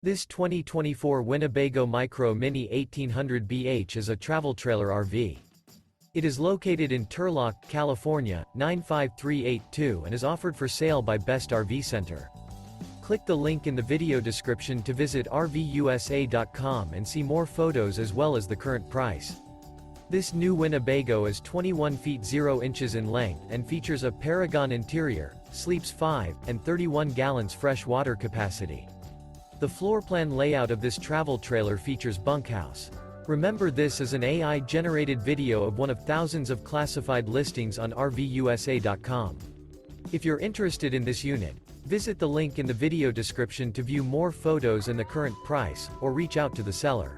This 2024 Winnebago Micro Minnie 1800BH is a travel trailer RV. It is located in Turlock, California, 95382 and is offered for sale by Best RV Center. Click the link in the video description to visit RVUSA.com and see more photos as well as the current price. This new Winnebago is 21 feet 0 inches in length and features a Paragon interior, sleeps 5, and 31 gallons fresh water capacity. The floorplan layout of this travel trailer features Bunkhouse. Remember, this is an AI-generated video of one of thousands of classified listings on RVUSA.com. If you're interested in this unit, visit the link in the video description to view more photos and the current price, or reach out to the seller.